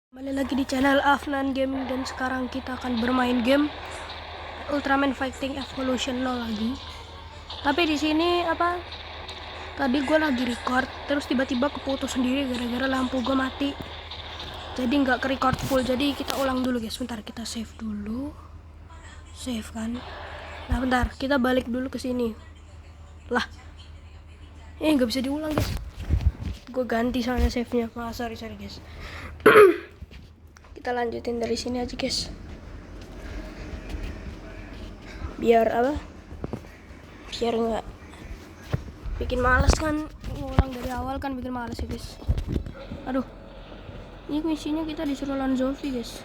Kembali lagi di channel Afnan Gaming dan sekarang kita akan bermain game Ultraman Fighting Evolution 0 lagi. Tapi di sini tadi gue lagi record terus tiba-tiba keputus sendiri gara-gara lampu gue mati. Jadi nggak ke record full. Jadi kita ulang dulu guys. Bentar kita save dulu. Save kan. Nah bentar kita balik dulu ke sini. Lah. Nggak bisa diulang guys. Gue ganti soalnya save-nya. Sorry guys. Kita lanjutin dari sini aja guys, biar nggak bikin males kan, ngulang dari awal kan bikin males ya guys. Aduh, ini misinya kita disuruh lawan Zombie guys.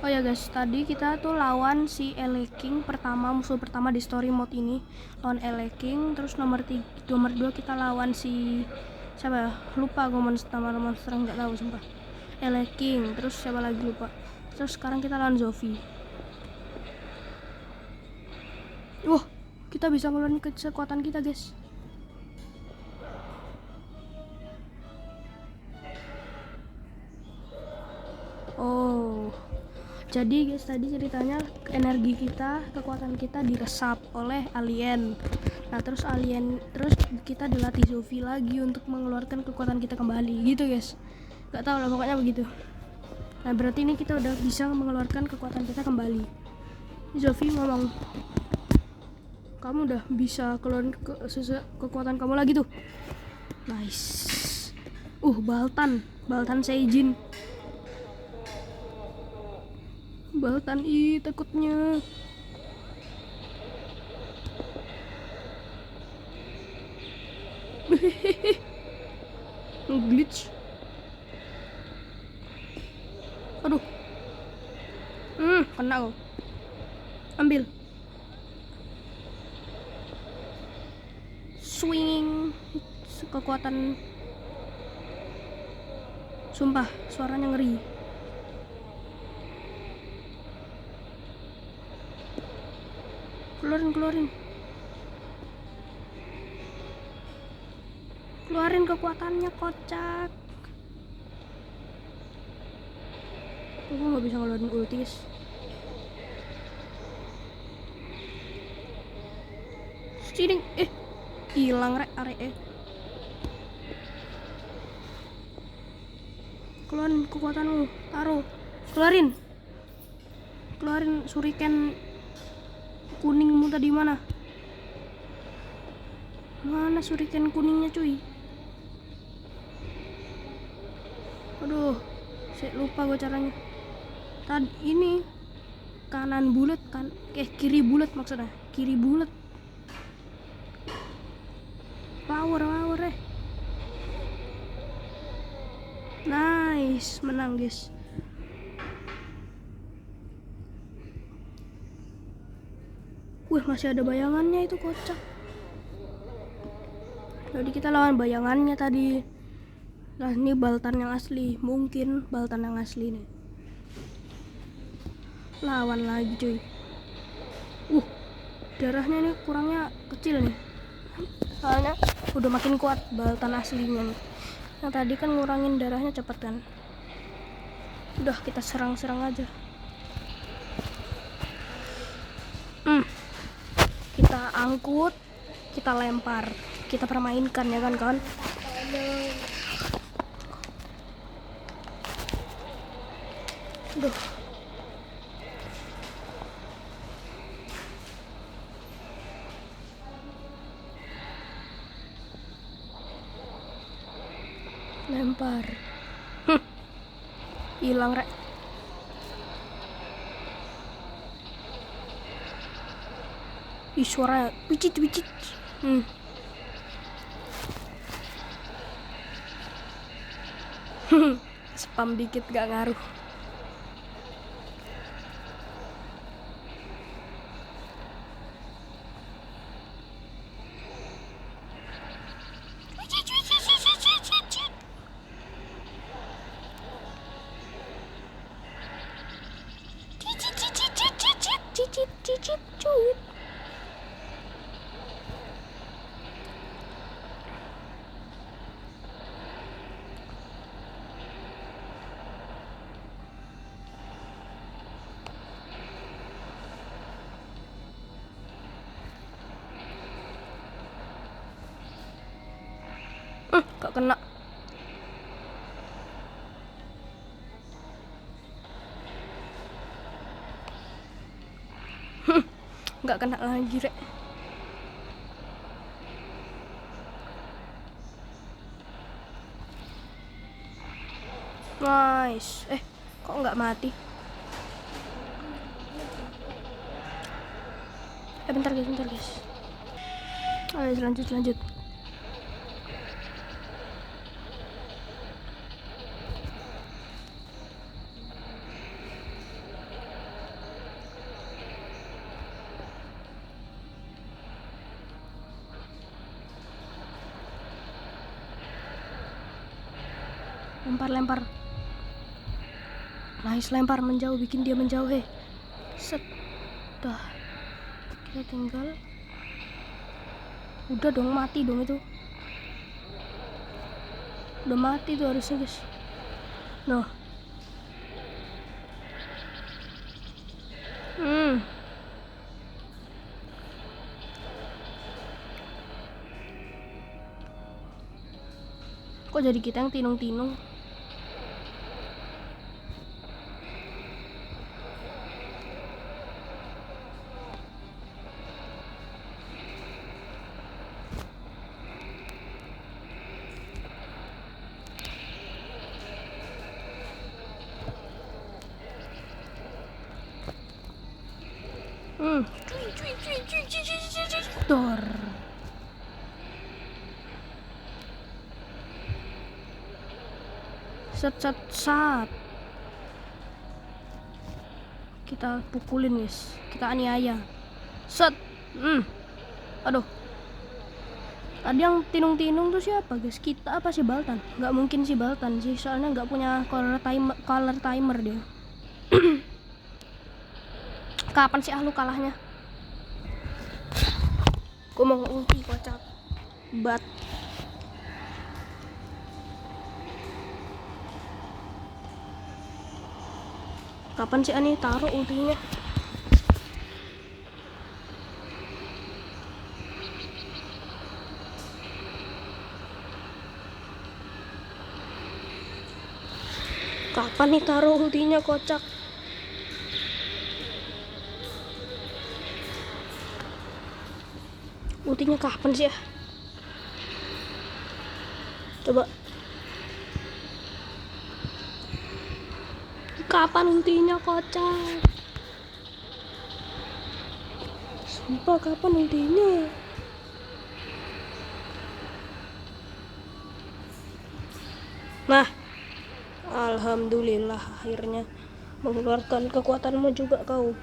Oh ya guys, tadi kita tuh lawan si Eleking pertama, musuh pertama di story mode ini, lawan Eleking. Terus nomor 2 kita lawan si siapa ya, lupa gue, monster nggak tahu sumpah. Eleking, terus siapa lagi lupa. Terus sekarang kita lawan Zombie. Kita bisa ngeluarin kekuatan kita guys. Oh, jadi guys tadi ceritanya energi kita, kekuatan kita diresap oleh alien. Nah terus kita dilatih Zombie lagi untuk mengeluarkan kekuatan kita kembali gitu guys. Gak tau lah, pokoknya begitu. Nah berarti ini kita udah bisa mengeluarkan kekuatan kita kembali. Zombie ngomong, kamu udah bisa keluarin kekuatan kamu lagi tuh. Nice. Baltan Seijin. Baltan takutnya. Glitch. Aduh. Kena kok. Ambil. Swing. Kekuatan. Sumpah, suaranya ngeri. Keluarin kekuatannya, kocak. Gue gak bisa ngeluarin ulti guys. Siding, hilang arek. Keluarin kekuatanmu, taruh. Keluarin shuriken kuningmu tadi. Mana shuriken kuningnya cuy? Aduh, saya lupa gue caranya. Tadi ini kanan bulat kan, kiri bulat maksudnya, kiri bulat. Power Nice, menang guys. Masih ada bayangannya, itu kocak. Jadi kita lawan bayangannya tadi. Nah ini Baltan yang asli, mungkin Baltan yang asli nih. Lawan lagi cuy. Darahnya nih kurangnya kecil nih, soalnya udah makin kuat Baltan aslinya nih. Yang tadi kan ngurangin darahnya cepet kan. Udah kita serang aja. Kita angkut, kita lempar, kita permainkan ya kan kawan. Duh. Lempar. Hilang rek. Suara wicit. Spam dikit gak ngaruh. Cicit. nggak kena. Nggak kena lagi, Rek. Nice. Kok nggak mati? Bentar guys. Ayo lanjut. Lempar. Nice, lempar menjauh, bikin dia menjauh. Set. Dah. Kita tinggal. Udah dong, mati dong itu. Udah mati tuh harusnya, guys. Noh. Kok jadi kita yang tinung-tinung? Dor. Sat. Kita pukulin, guys. Kita aniaya. Set. Aduh. Tadi yang tinung-tinung tuh siapa, guys? Kita apa si Baltan? Nggak mungkin si Baltan sih, soalnya nggak punya color timer dia. Kapan sih lu kalahnya? Gue mau ulti, kocak. Bat. Kapan sih Ani taruh ultinya? Kapan nih taruh ultinya, kocak? Ultinya kapan sih ya? Coba. Kapan ultinya, kocak? Sumpah, kapan ultinya? Nah, alhamdulillah akhirnya mengeluarkan kekuatanmu juga kau.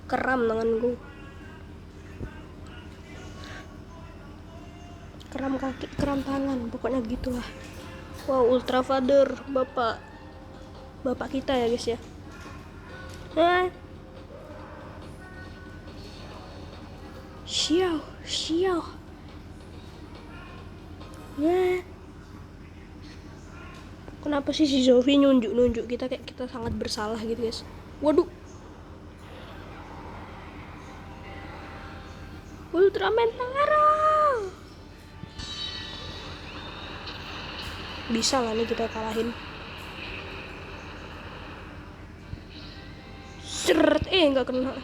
Keram tanganku, keram kaki, keram tangan, pokoknya gitulah. Wow, Ultra Father, bapak kita ya, guys ya. Xiao. Kenapa sih si Zoe nunjuk kita kayak kita sangat bersalah gitu, guys? Waduh. Ultraman Taro. Bisa lah nih kita kalahin. Seret, nggak kena.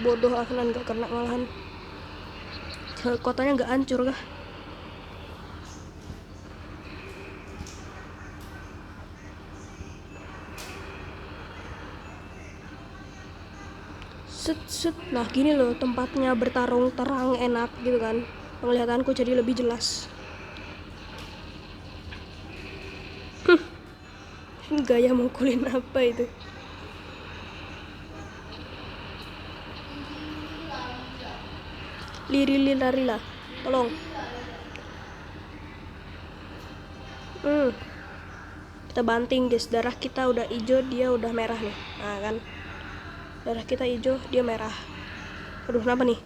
Bodoh, Afnan nggak kena malahan. Kotanya nggak hancur kah? Set. Nah gini loh tempatnya bertarung, terang, enak gitu kan. Penglihatanku jadi lebih jelas. Gaya mukulin apa itu? Lari, tolong. Kita banting, guys. Darah kita udah hijau, dia udah merah nih. Nah kan, darah kita hijau, dia merah. Aduh, kenapa nih?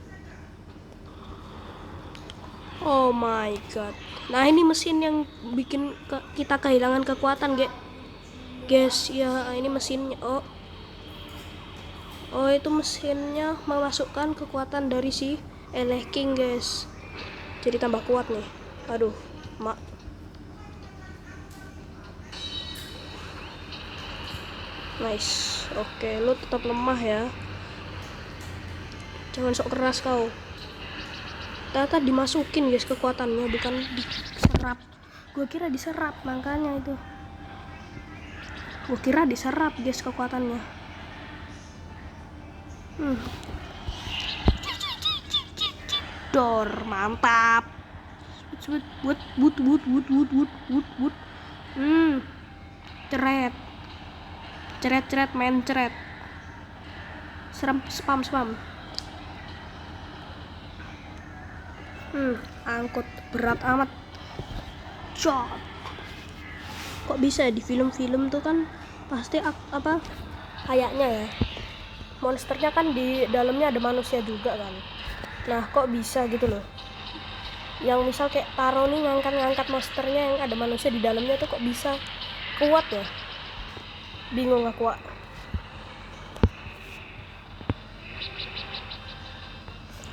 Oh my god. Nah ini mesin yang bikin kita kehilangan kekuatan, guys. Ya ini mesinnya. Oh itu mesinnya memasukkan kekuatan dari si Eleh King guys, jadi tambah kuat nih. Aduh mak, nice. Oke, lu tetap lemah ya, jangan sok keras kau. Ternyata dimasukin guys kekuatannya, bukan diserap. Gue kira diserap, makanya itu gue kira diserap guys kekuatannya. Dor, mantap. Wood. Ceret main ceret. Spam. Angkut berat amat. Cot. Kok bisa di film-film tuh kan pasti apa kayaknya ya, monsternya kan di dalamnya ada manusia juga kan. Nah kok bisa gitu loh, yang misal kayak Taro nih ngangkat monsternya yang ada manusia di dalamnya tuh kok bisa kuat ya, bingung aku.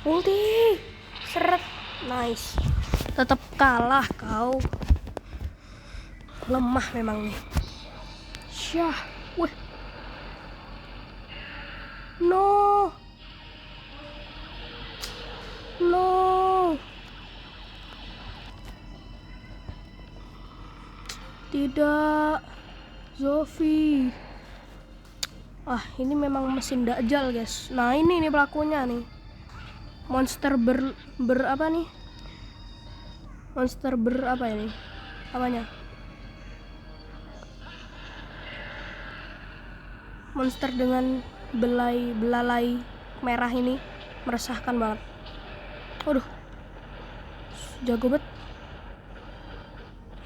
Ulti seret, nice. Tetap kalah kau, lemah memang nih. Syah, wih, no, tidak, Zofi. Ini memang mesin Dajjal guys. Nah ini nih pelakunya nih, monster apa nih, monster apa ini, apanya, monster dengan belalai merah ini meresahkan banget. Waduh, jago banget.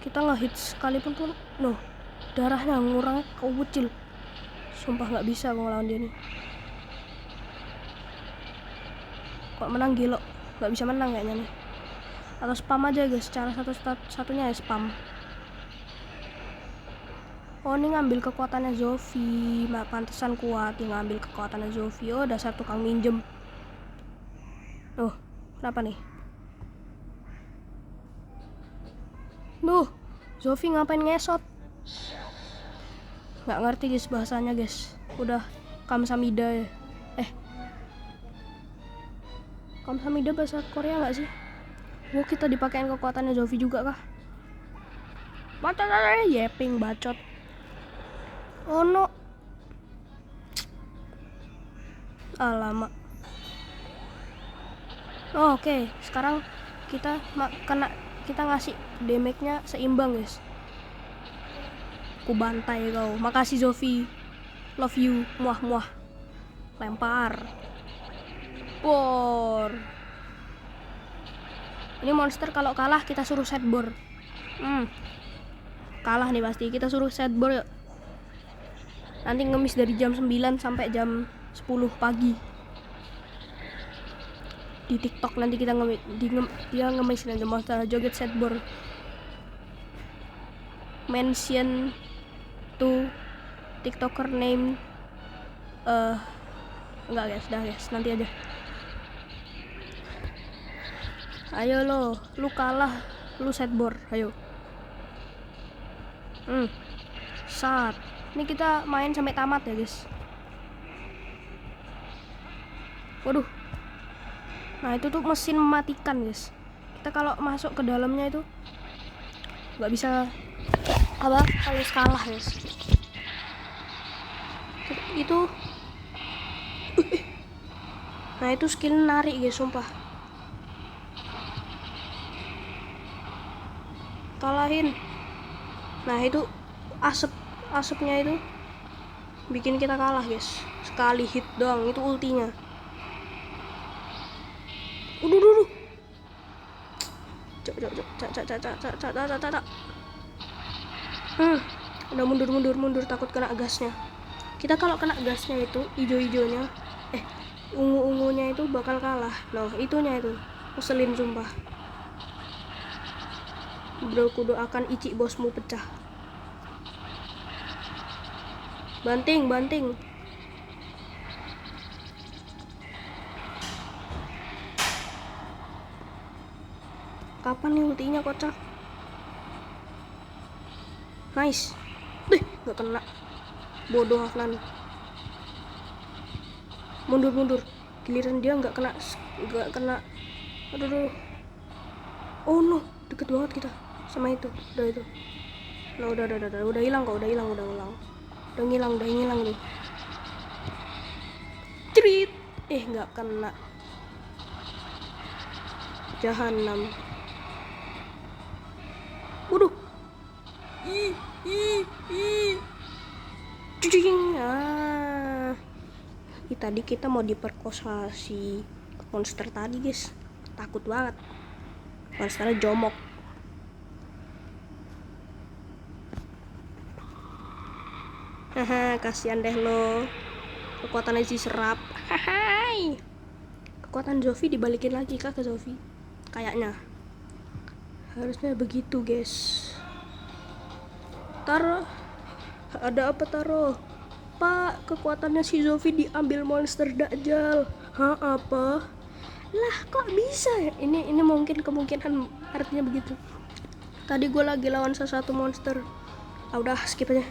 Kita nge-hit sekalipun tuh, darahnya ngurangnya kecil. Sumpah nggak bisa gue ngelawan dia nih. Kok menang gila, nggak bisa menang kayaknya nih. Atau spam aja guys, cara satunya ya spam. Oh ini ngambil kekuatannya Zofi, pantesan kuat dia ngambil kekuatannya Zofi. Oh dasar tukang minjem. Kenapa nih? Zofi ngapain ngesot? Nggak ngerti guys bahasanya guys. Udah Kamsamida ya. Kamsamida bahasa Korea nggak sih? Kita dipakein kekuatannya Zofi juga kah? Bacot aja, yeping bacot. Oh no. Alamak. Oke. Sekarang kita ngasih damage-nya seimbang guys. Aku bantai kau. Makasih Zofi. Love you. Muah. Lempar. Bor. Ini monster kalau kalah kita suruh set bor. Kalah nih pasti. Kita suruh set bor yuk. Nanti ngemis dari jam 9 sampai jam 10 pagi. Di TikTok nanti kita dia ngemis nanti monster joget set bor. Mention to TikToker name. Enggak guys, dah guys, nanti aja. Ayo lu kalah, lu set bor, ayo. Saat ini kita main sampai tamat ya guys. Waduh. Nah itu tuh mesin mematikan guys. Kita kalau masuk ke dalamnya itu nggak bisa harus kalah guys. Itu nah itu skill narik guys, sumpah. Kalahin. Nah itu asapnya itu bikin kita kalah guys. Sekali hit doang itu ultinya. Udah. Udah mundur takut kena gasnya. Kita kalau kena gasnya itu hijau-hijaunya ungu-ungunya itu bakal kalah. Nah itunya itu ngeselin sumpah. Bro, kudoakan Ichi bosmu pecah. Banting. kapan nih ultinya kocak. Nice. Dih, nggak kena. Bodoh Hafnan. Mundur. Giliran dia nggak kena. Aduh. Oh no, deket banget kita sama itu. Udah itu. Nah, udah hilang kok, udah hilang. Udah ngilang tuh. Cerit. Nggak kena. Jahanam. Waduh. Cucing. Tadi kita mau diperkosa si monster tadi, guys. Takut banget. Monsternya jomok. Haha, kasihan deh lo. Kekuatannya si serap. Hai. Kekuatan Zofi dibalikin lagi kah ke Zofi? Kayaknya. Harusnya begitu, guys. Taro. Ada apa Taro? Pak, kekuatannya si Zofi diambil monster Dajjal. Hah, apa? Lah, kok bisa ya? Ini mungkin kemungkinan artinya begitu. Tadi gue lagi lawan salah satu monster. Udah skip aja.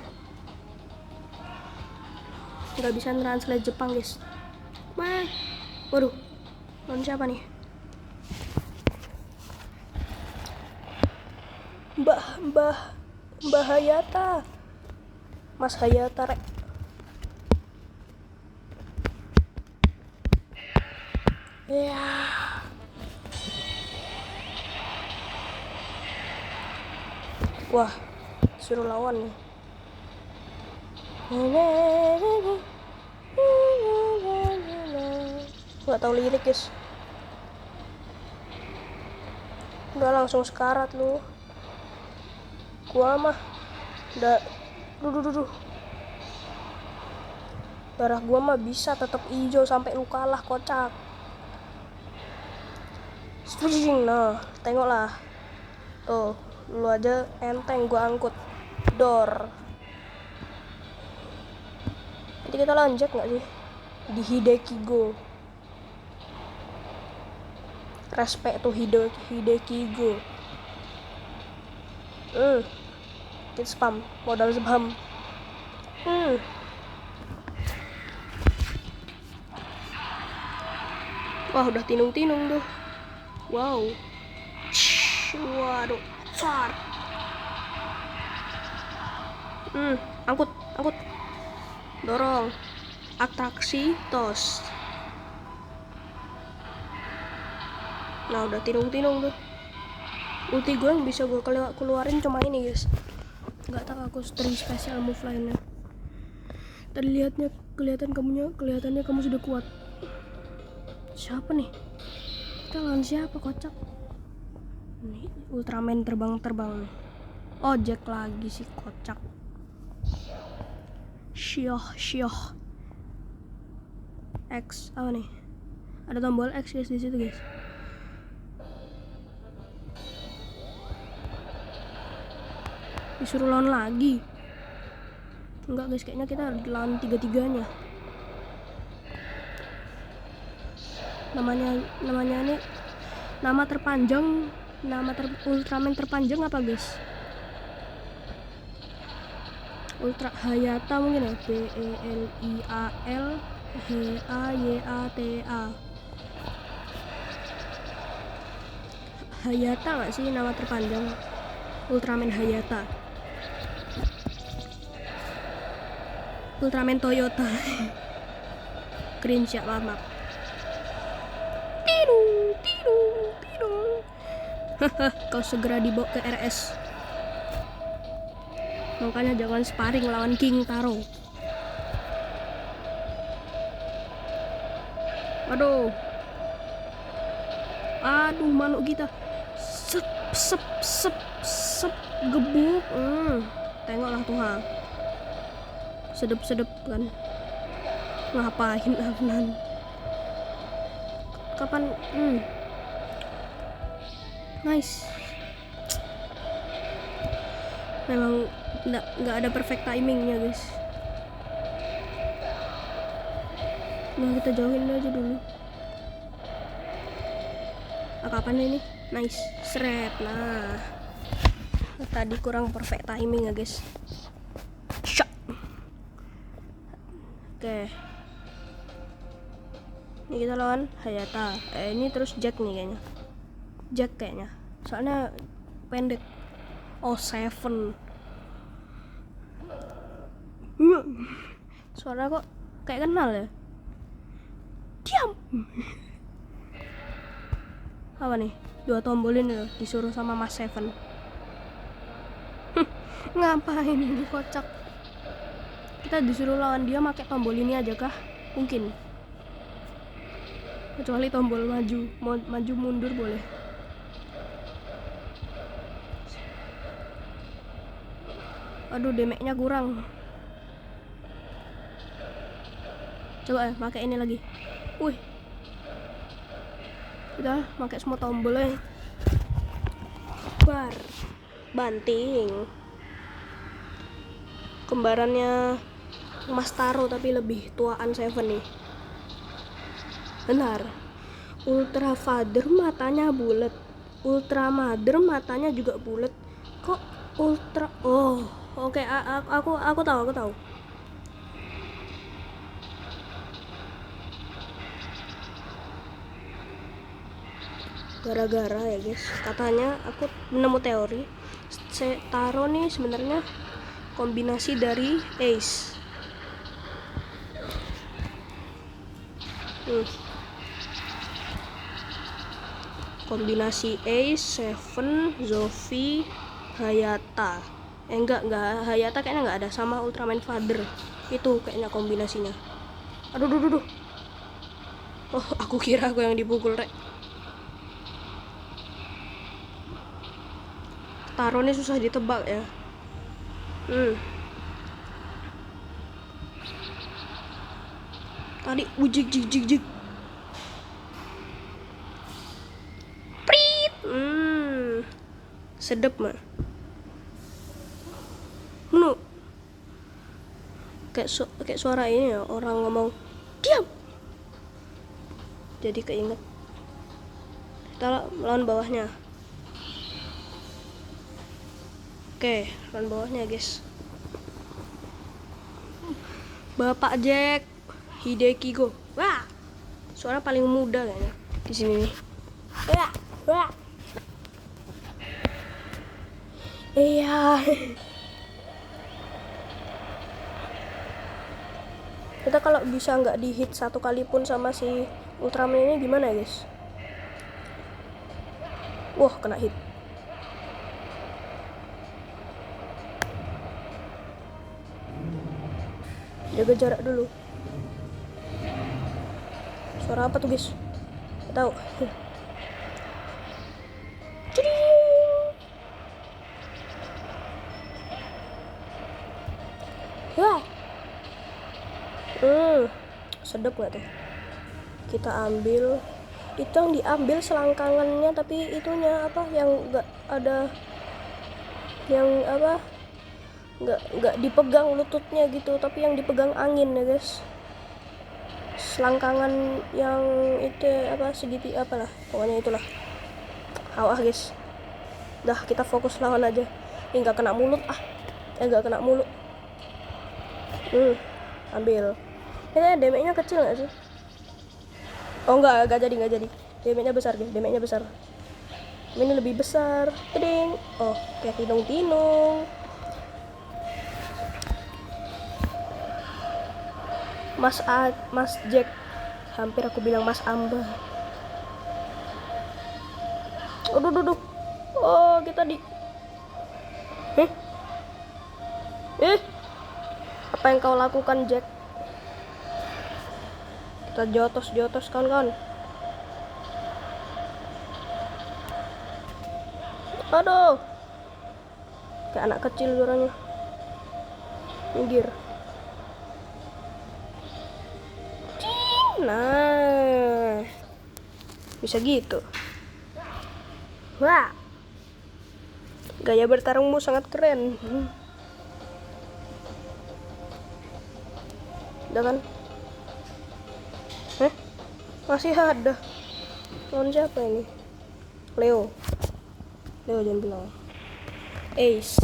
Nggak bisa translate Jepang, guys. Waduh, lawan siapa nih? Mbah Hayata. Mas Hayata rek. Ya. Wah, suruh lawan nih. Gak tahu lirik, guys. Udah langsung sekarat lu. Gua mah udah darah gua mah bisa tetap hijau sampai lu kalah, kocak. Nah, tengoklah. Tuh, lu aja enteng gua angkut. Dor. Nanti kita lanjut nggak sih? Di Hideki Go. Respect tuh Hideki Go. Kita spam, modal spam. Wah, udah tinung-tinung tuh. Wow. Waduh, sar. Angkut. Dorong. Atraksi tos. Nah, udah tinung-tinung tuh. Ulti gue yang bisa gue keluarin cuma ini, guys. Nggak tahu aku string special move lainnya. Tadi kelihatannya kamu sudah kuat. Siapa nih? Kita lawan siapa, kocak? Ini Ultraman terbang. Jack lagi sih, kocak. Shioh. X apa nih? Ada tombol X, guys, di situ, guys. Disuruh lawan lagi. Enggak, guys, kayaknya kita harus lawan 3-3-nya. Namanya ini nama terpanjang, Ultraman terpanjang apa, guys? Ultra Hayata mungkin ya. BELIAL HAYATA. Hayata nggak sih nama terpanjang? Ultraman Hayata. Ultraman Toyota. Cringe ya, maaf. Tidung. Kau segera dibawa ke RS. Makanya jangan sparring lawan King Taro. Aduh, manuk kita. Sep gebuk. Tengoklah tuh, ha. Sedep kan. Ngapain Afnan? Kapan? Nice. Memang nggak ada perfect timingnya, guys. Nah, kita jauhin aja dulu. Kapan ini? Nice. Seret. Nah, tadi kurang perfect timing ya guys. Shot. Oke. Ini kita lawan Hayata. Ini terus Jack nih kayaknya. Jack kayaknya. Soalnya pendek. Oh, Seven. Suara kok kayak kenal ya? Diam. Apa nih? 2 tombol ini loh, disuruh sama Mas Seven. Ngapain ini kocak? Kita disuruh lawan dia pakai tombol ini aja kah? Mungkin. Kecuali tombol maju, maju mundur boleh. Aduh, damage-nya kurang. Coba pakai ini lagi. Wih. Udah pakai semua tombol ya. Bar. Banting. Kembarannya Mas Taro tapi lebih tuaan Seven nih. Benar. Ultra Father matanya bulat. Ultra Mother matanya juga bulat. Kok Ultra? Oh, oke. Aku tahu. Gara-gara ya guys, katanya aku menemu teori Taro nih sebenarnya kombinasi dari Ace. Kombinasi Ace, Seven, Zofi, Hayata. Enggak Hayata kayaknya nggak ada, sama Ultraman Father. Itu kayaknya kombinasinya. Aduh. Oh, aku kira aku yang dipukul, Rek. Taro ini susah ditebak ya. Tadi jig. Prit. Sedep mah. Kayak suara ini ya, orang ngomong diam. Jadi keinget. Kita lawan bawahnya. Oke, lawan bawahnya guys. Bapak Jack Hideki Go. Wah, suara paling muda kayaknya di sini nih. Wah. Iya. Kita kalau bisa nggak dihit satu kali pun sama si Ultraman ini gimana guys? Wah, kena hit. Jaga jarak dulu. Suara apa tuh guys? Gak tahu. Wah. Sedep gak tuh? Kita ambil. Itu yang diambil selangkangannya, tapi itunya apa yang nggak ada, yang apa nggak dipegang lututnya gitu, tapi yang dipegang angin ya guys. Selangkangan yang itu apa segitiga apalah, pokoknya itulah. Awah guys, dah kita fokus lawan aja. Ini nggak kena mulut nggak kena mulut. Ambil. Ini damage-nya kecil nggak sih? Oh nggak jadi. Damage-nya besar guys, damage-nya besar. Ini lebih besar. Teding. Oh, kayak tinung. Mas Jack, hampir aku bilang Mas Amba. Aduh. Oh, kita di apa yang kau lakukan, Jack? Kita jotos kawan-kawan. Aduh, kayak anak kecil suaranya. Minggir. Nah, bisa gitu. Wah, gaya bertarungmu sangat keren. Udah kan? Masih ada. Lawan siapa ini? Leo. Leo jangan bilang Ace.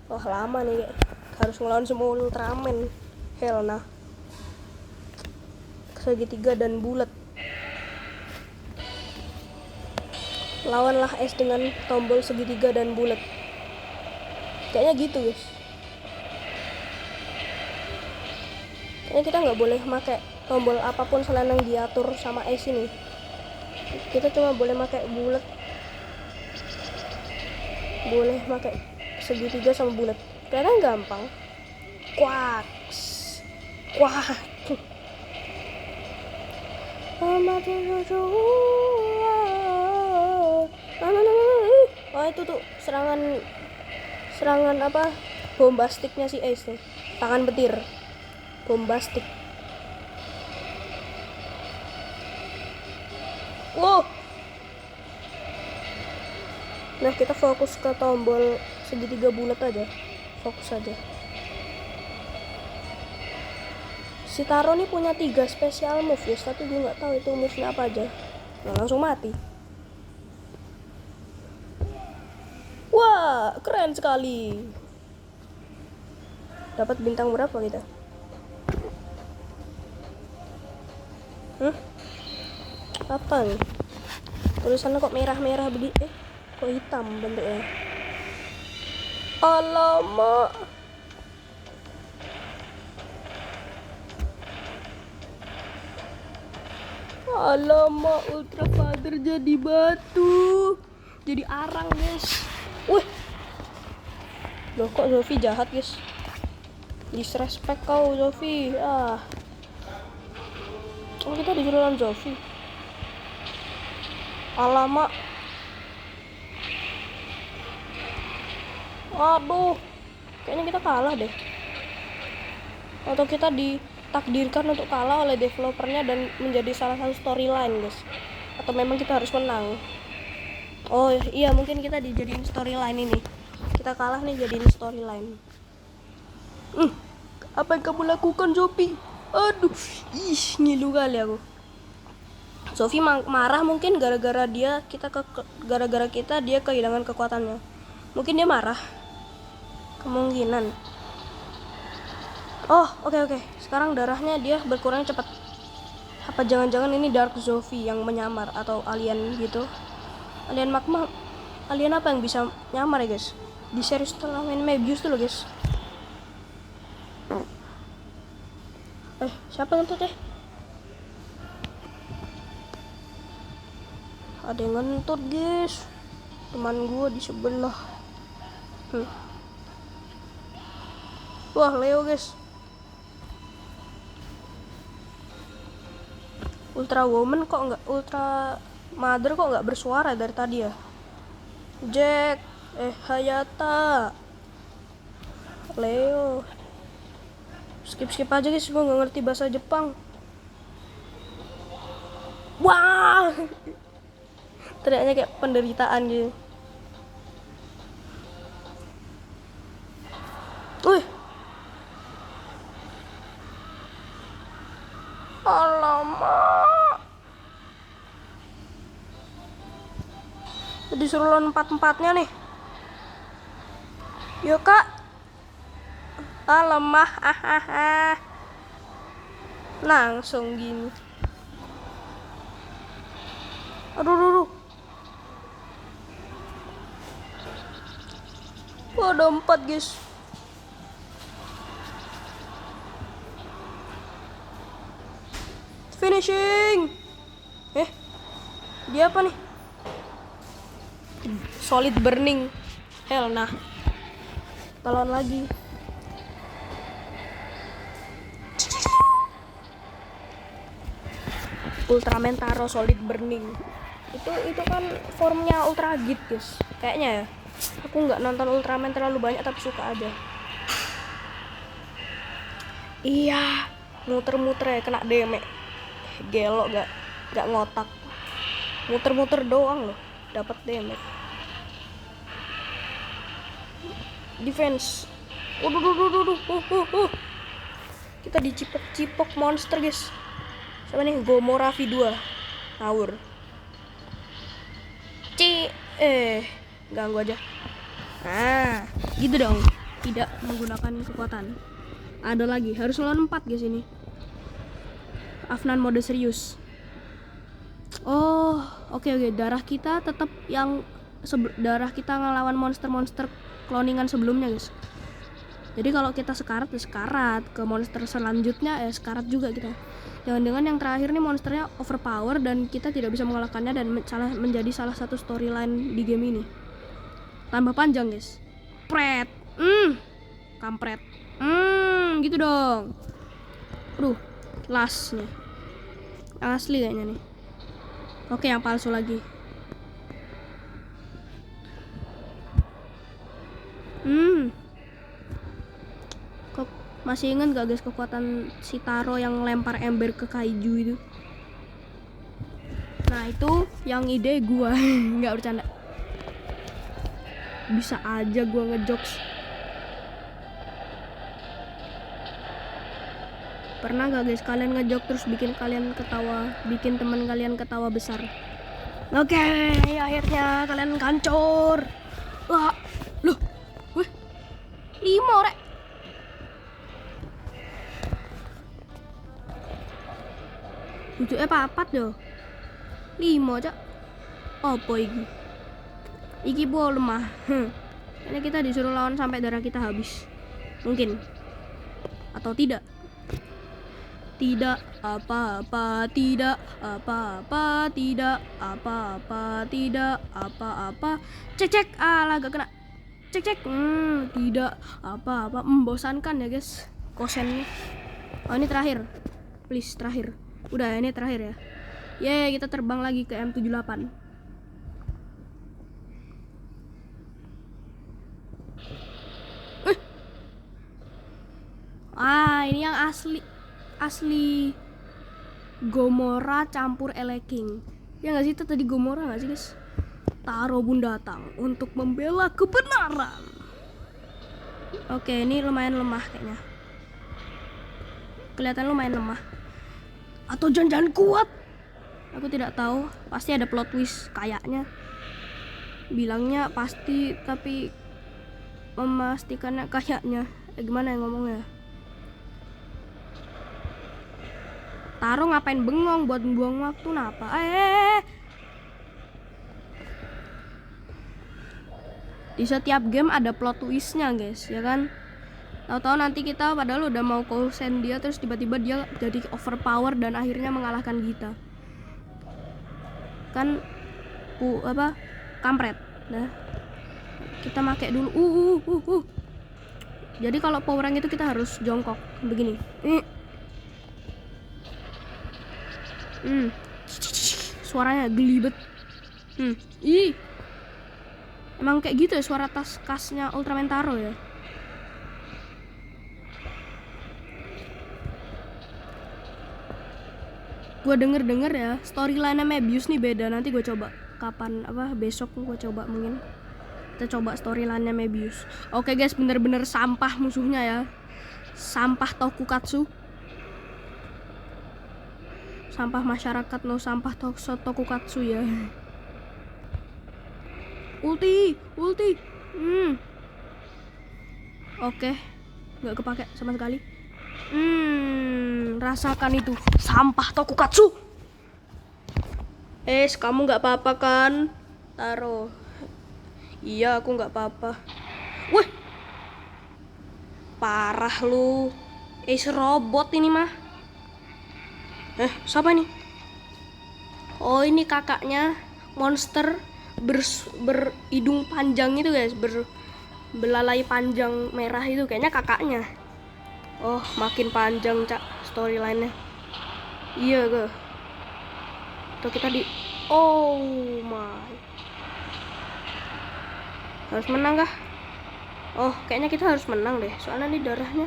Wah lama nih kayak. Harus ngelawan semua Ultraman. Hell nah. Segitiga dan bulat. Lawanlah Ace dengan tombol segitiga dan bulat. Kayaknya gitu guys. Kayaknya kita nggak boleh pakai tombol apapun selain yang diatur sama Ace ini. Kita cuma boleh pakai bulat. Boleh pakai segitiga sama bulat. Kelihatan gampang. Quacks. Quack. Oh itu tuh serangan apa bombastiknya si Ace nih. Tangan petir bombastik. Wow. Nah kita fokus ke tombol segitiga bulat aja. Fokus aja. Si Taro nih punya 3 special move guys, tapi gue nggak tahu itu move-nya apa aja. Nah, langsung mati. Wah, keren sekali. Dapat bintang berapa kita? Apa nih? Tulisannya kok merah-merah begitu? Kok hitam bentuknya? Alamak. Alamak, Ultra Father jadi batu. Jadi arang guys. Wih. Loh kok Zofi jahat guys. Disrespect kau Zofi. Oh kita disuruh lawan Zofi. Alamak. Aduh. Kayaknya kita kalah deh. Atau kita ditakdirkan untuk kalah oleh developernya dan menjadi salah satu storyline guys. Atau memang kita harus menang. Oh iya mungkin kita dijadiin storyline ini. Kita kalah nih jadiin storyline. Apa yang kamu lakukan Zofi? Aduh, ngilu kali aku. Zofi marah mungkin gara-gara gara-gara kita dia kehilangan kekuatannya. Mungkin dia marah. Kemungkinan. Oh, oke. Sekarang darahnya dia berkurang cepat. Apa jangan-jangan ini Dark Zofi yang menyamar atau alien gitu? Alien magma. Alien apa yang bisa nyamar ya, guys? Di series setelah main Mebius tuh loh, guys. Siapa ngentut ya? Ada yang ngentut guys. Teman gue di sebelah. Wah Leo guys. Ultra Woman kok nggak, Ultra Mother kok nggak bersuara dari tadi ya? Jack, Hayata, Leo. Skip aja guys, gue nggak ngerti bahasa Jepang. Wah. Teriaknya kayak penderitaan gitu. Wih. Alamak. Disuruh lawan 4-4-nya nih. Yuk kak. Lemah. Langsung gini. Aduh. Wah, ada 4 guys. Finishing. Dia apa nih? Solid burning. Hell nah. Talon lagi. Ultraman Taro Solid Burning. Itu kan formnya Ultra Git guys. Kayaknya ya. Aku nggak nonton Ultraman terlalu banyak tapi suka aja. Iya, muter-muter ya kena damage. Gelok gak ngotak. Muter-muter doang loh, dapat damage. Defense. Waduh. Kita dicipok-cipok monster guys. Siapa nih? Gomora V2 Tower. Ganggu aja. Nah, gitu dong. Tidak menggunakan kekuatan. Ada lagi, harus lawan 4 guys ini. Afnan mode serius. Oh, oke. Darah kita tetap yang darah kita ngelawan monster-monster cloningan sebelumnya guys. Jadi kalau kita sekarat ya sekarat, ke monster selanjutnya ya sekarat juga kita. Jangan-jangan yang terakhir nih monsternya overpower dan kita tidak bisa mengalahkannya dan menjadi salah satu storyline di game ini. Tambah panjang guys. Pret. Kampret. Gitu dong. Aduh, last nih. Asli kayaknya nih. Oke, yang palsu lagi. Kok masih ingat gak guys kekuatan si Taro yang lempar ember ke kaiju itu? Nah, itu yang ide gua. Nggak bercanda. Bisa aja gua ngejokes. Pernah gak guys kalian ngejok terus bikin kalian ketawa, bikin teman kalian ketawa besar? Oke, akhirnya kalian kancur. Wah, loh, wih, 5 rek. Bujuke papat yo. 5 cak. Apa iki? Iki bu lemah. Ini kita disuruh lawan sampai darah kita habis. Mungkin. Atau tidak. Tidak apa-apa, tidak apa-apa, tidak apa-apa, tidak apa-apa. Cek, alah gak kena. Cek. Tidak apa-apa. Membosankan ya guys kosennya. Oh, ini terakhir. Please, terakhir. Udah, ini terakhir ya. Yeay, kita terbang lagi ke M78. Ini yang asli Gomora campur Eleking. Ya nggak sih, itu tadi Gomora nggak sih guys? Taro pun datang untuk membela kebenaran. Oke, ini lumayan lemah kayaknya. Kelihatan lumayan lemah. Atau jangan kuat? Aku tidak tahu. Pasti ada plot twist kayaknya. Bilangnya pasti tapi memastikannya kayaknya. Gimana ya ngomongnya? Taro ngapain bengong buat buang waktu napa? Di setiap game ada plot twistnya guys, ya kan? Tahu-tahu nanti kita padahal udah mau konsen dia terus tiba-tiba dia jadi overpower dan akhirnya mengalahkan kita. Kan kampret. Nah, kita pakai dulu. Jadi kalau power rank itu kita harus jongkok begini. Suaranya gelibet. Emang kayak gitu ya suara khasnya Ultraman Taro ya. Gue denger ya storyline Mebius nih beda. Nanti gue coba kapan besok gue coba mungkin kita coba storyline Mebius. Oke guys, bener-bener sampah musuhnya ya. Sampah Tokukatsu. Sampah masyarakat, sampah Tokukatsu ya. Ulti. Oke, nggak kepake sama sekali. Rasakan itu sampah Tokukatsu. Kamu nggak apa-apa kan, Taro? Iya, aku nggak apa-apa. Wih, parah lu. Robot ini mah. Siapa ini? Oh, ini kakaknya monster berhidung panjang itu guys, belalai panjang merah itu kayaknya kakaknya. Oh, makin panjang cak storyline-nya. Iya ke? Tuh kita oh my. Harus menang kah? Oh, kayaknya kita harus menang deh. Soalnya ini darahnya.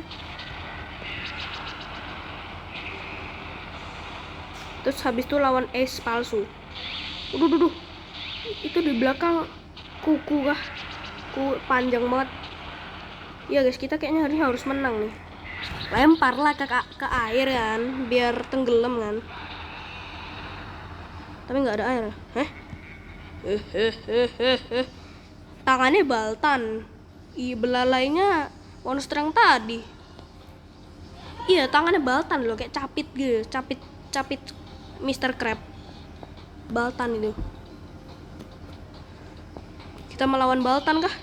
Terus habis itu lawan Ace palsu. Duh. Itu di belakang kuku kah? Panjang banget. Iya guys, kita kayaknya harus menang nih. Lemparlah ke air kan, biar tenggelam kan. Tapi nggak ada air. Tangannya Baltan. Belalainya monster yang tadi. Iya, tangannya Baltan loh, kayak capit gitu. Capit Mr. Crab. Baltan itu. Kita melawan Baltan kah?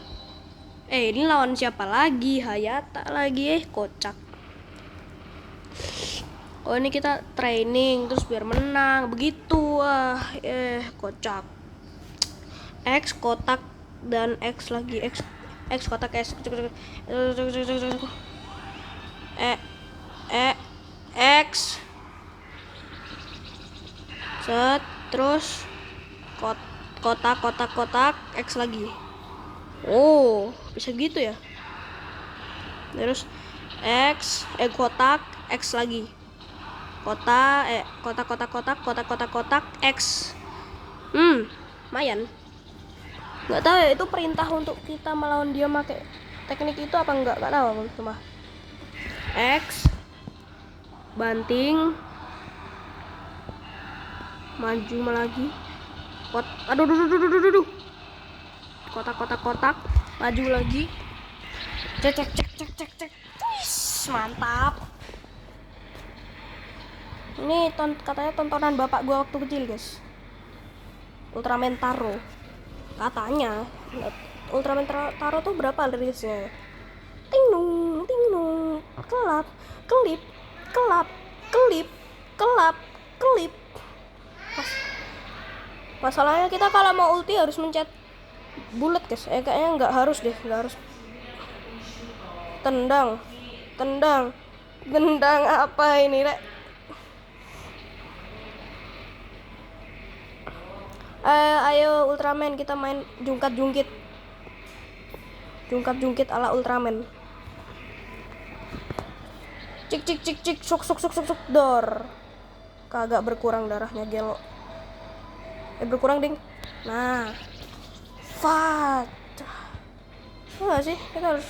Ini lawan siapa lagi? Hayata lagi, kocak. Oh, ini kita training terus biar menang. Begitu. Kocak. X kotak dan X lagi. X kotak S. X. Set, terus kotak X lagi. Oh, bisa gitu ya. Terus X kotak X lagi. Kotak X. Lumayan. Nggak tahu ya itu perintah untuk kita melawan dia pakai teknik itu apa enggak tahu cuma. X banting maju lagi. Aduh. Kotak maju lagi. Cek. Mantap. Ini katanya tontonan bapak gua waktu kecil, guys. Ultraman Taro. Katanya Ultraman Taro tuh berapa lirisnya? Ting nung, kelip. Masalahnya kita kalau mau ulti harus mencet bulat, guys. Kayaknya nggak harus. Tendang apa ini, Rek? Ayo Ultraman, kita main jungkat-jungkit ala Ultraman. Cik sok dor. Kagak berkurang darahnya, gelo. Berkurang, ding. Nah, fuck. Enggak sih, kita harus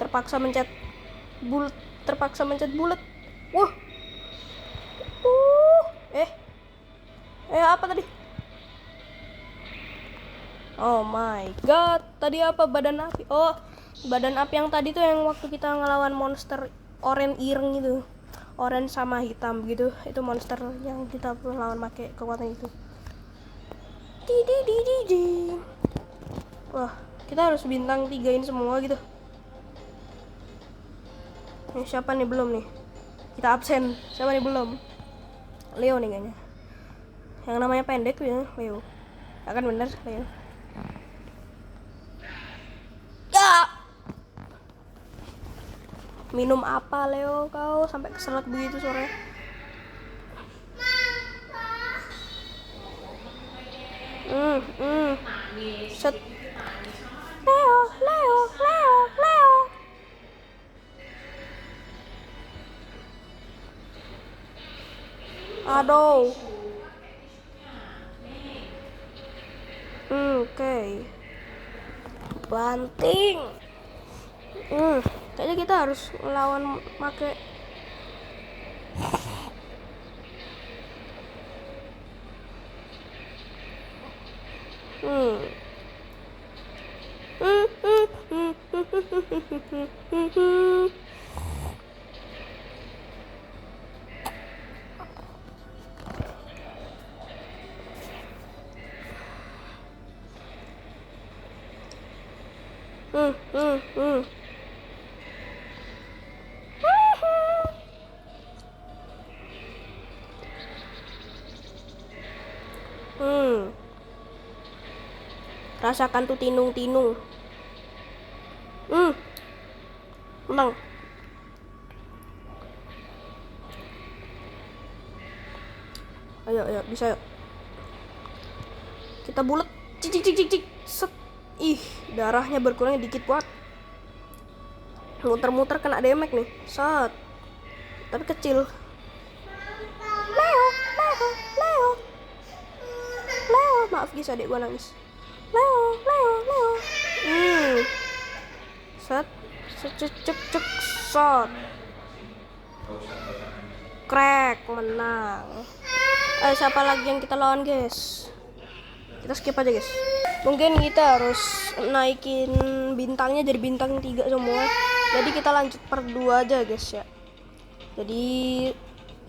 terpaksa mencet bulat. Wah. Apa tadi? Oh my god, tadi apa? Badan api. Oh, badan api yang tadi tuh yang waktu kita ngelawan monster oranye ireng itu. Oranye sama hitam gitu. Itu monster yang kita lawan pakai kekuatan itu. Wah, kita harus bintang 3-in semua gitu. Siapa nih belum nih? Kita absen. Siapa nih belum? Leo nih kayaknya. Yang namanya pendek ya, Leo. Akan bener Leo. Minum apa Leo kau sampai keselak begitu sore? Set. Leo. Aduh. Oke. Banting. Kayaknya kita harus melawan make rasakan tuh tinung. Menang. Ayo bisa yuk. Kita bulat. Cik. Set. Darahnya berkurang dikit banget. Muter-muter kena damage nih. Set. Tapi kecil. Leo. Maaf guys, adik gua nangis. Leo. Set. Cek. Shot. Crack, menang. siapa lagi yang kita lawan guys? Kita skip aja guys. Mungkin kita harus naikin bintangnya jadi bintang 3 semua. Jadi kita lanjut part 2 aja guys ya. Jadi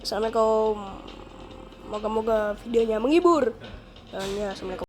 assalamualaikum. Moga-moga videonya menghibur. Dan ya, assalamualaikum.